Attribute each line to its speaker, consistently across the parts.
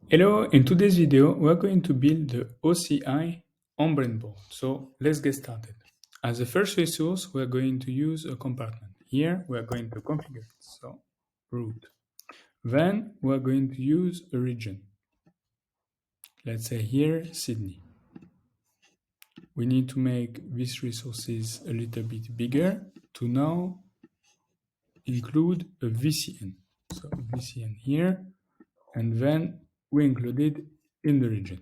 Speaker 1: Hello, in today's video, we're going to build the OCI on Brainboard. So let's get started. As the first resource, we're going to use a compartment. Here, we're going to configure it. So root. Then we're going to use a region. Let's say here, Sydney. We need to make these resources a little bit bigger to now include a VCN. So VCN here, and then we include it in the region.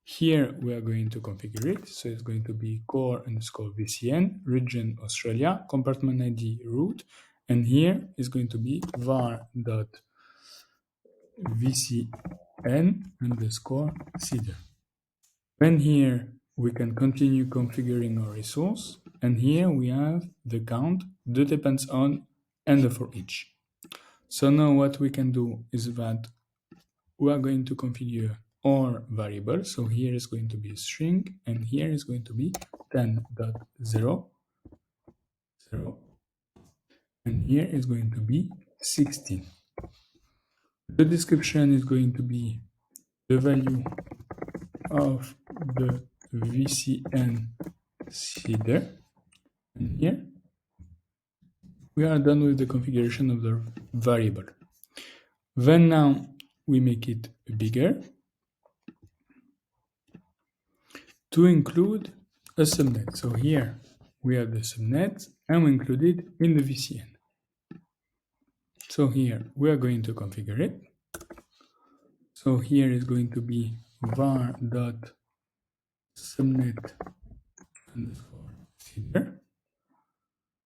Speaker 1: Here we are going to configure it. So it's going to be core_VCN, region Australia, compartment ID root, and here is going to be var.vcn_cedar. Then here we can continue configuring our resource, and here we have the count, the depends on, and the for each. So now what we can do is that we are going to configure our variable. So here is going to be a string, and here is going to be 10.0, 0, and here is going to be 16. The description is going to be the value of the VCN seeder, and here we are done with the configuration of the variable. Then now we make it bigger to include a subnet. So here we have the subnet and we include it in the VCN. So here we are going to configure it. So here is going to be var.subnet_seeder.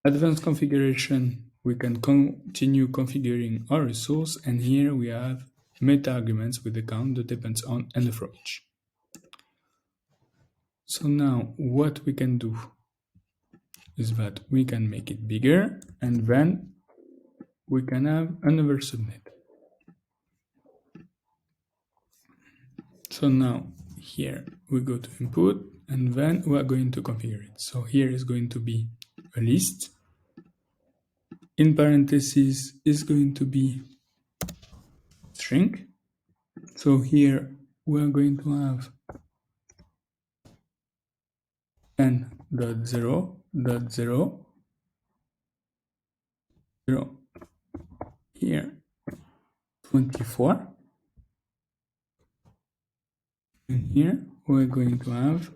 Speaker 1: Advanced configuration, we can continue configuring our resource, and here we have meta arguments with the count, the depends on, and the for each. So now what we can do is that we can make it bigger, and then we can have another subnet. So now here we go to input, and then we are going to configure it. So here is going to be a list. In parentheses is going to be string. So here we are going to have 10.0.0, 0, here 24, and here we're going to have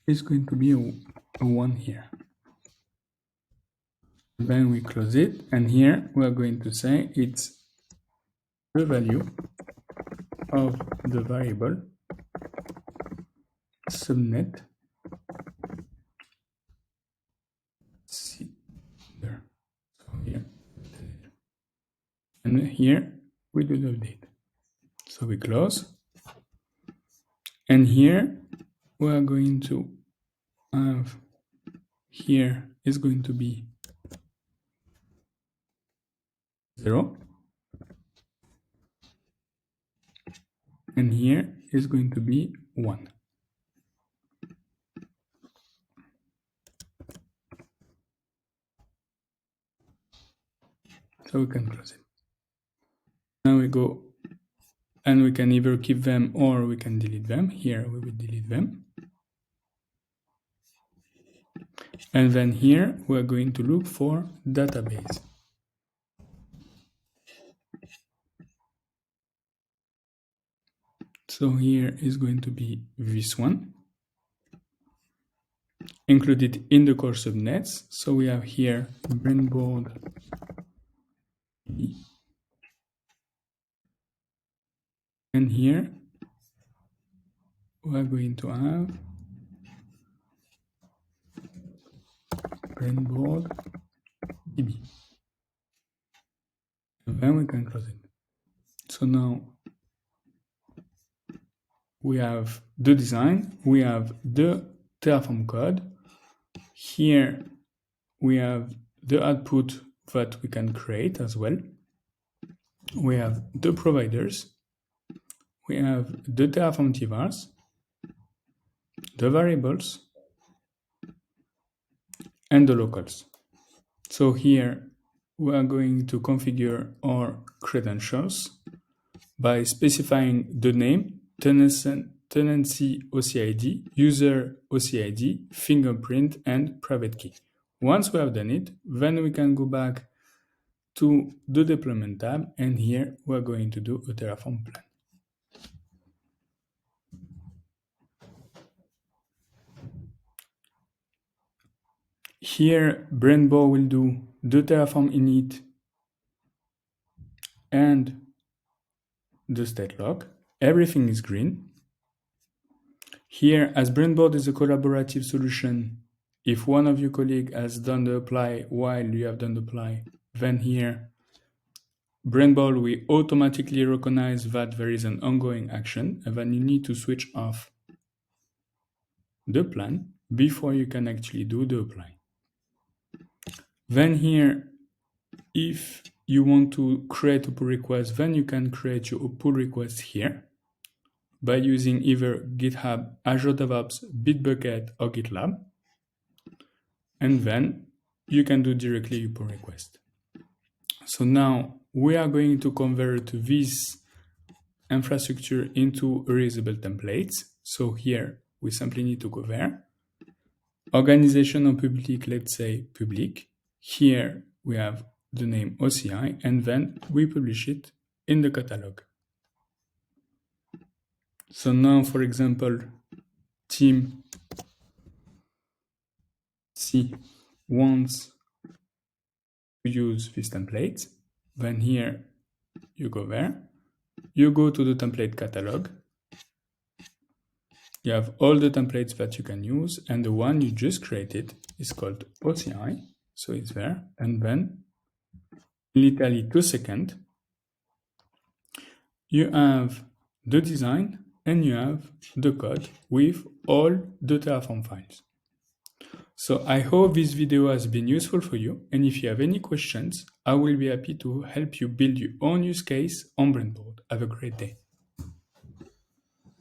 Speaker 1: is going to be a 1 here. Then we close it, and here we are going to say it's the value of the variable subnet seeder. So here, and here we do the update. So we close, and here we are going to have here is going to be 0, and here is going to be 1. So we can close it. Now we go, and we can either keep them or we can delete them. Here we will delete them. And then here we're going to look for database. So here is going to be this one, included in the core subnets. So we have here Brainboard, and here we are going to have Brainboard DB. And then we can close it. So now we have the design, we have the Terraform code. Here we have the output that we can create as well. We have the providers. We have the terraform.tfvars, the variables, and the locals. So here we are going to configure our credentials by specifying the name, tenancy OCID, user OCID, fingerprint, and private key. Once we have done it, then we can go back to the deployment tab, and here we're going to do a Terraform plan. Here, Brainboard will do the Terraform init and the state log. Everything is green. Here, as Brainboard is a collaborative solution, if one of your colleagues has done the apply while you have done the apply, then here, Brainboard will automatically recognize that there is an ongoing action, and then you need to switch off the plan before you can actually do the apply. Then here, if you want to create a pull request, then you can create your pull request here by using either GitHub, AzureDevOps, Bitbucket, or GitLab. And then you can do directly your pull request. So now we are going to convert this infrastructure into reusable templates. So here we simply need to go there. Organization or public, let's say public. Here we have the name OCI, and then we publish it in the catalog. So now, for example, team C wants to use this template. Then here you go there, you go to the template catalog. You have all the templates that you can use, and the one you just created is called OCI. So it's there, and then literally 2 seconds, you have the design and you have the code with all the Terraform files. So I hope this video has been useful for you, and if you have any questions, I will be happy to help you build your own use case on Brainboard. Have a great day.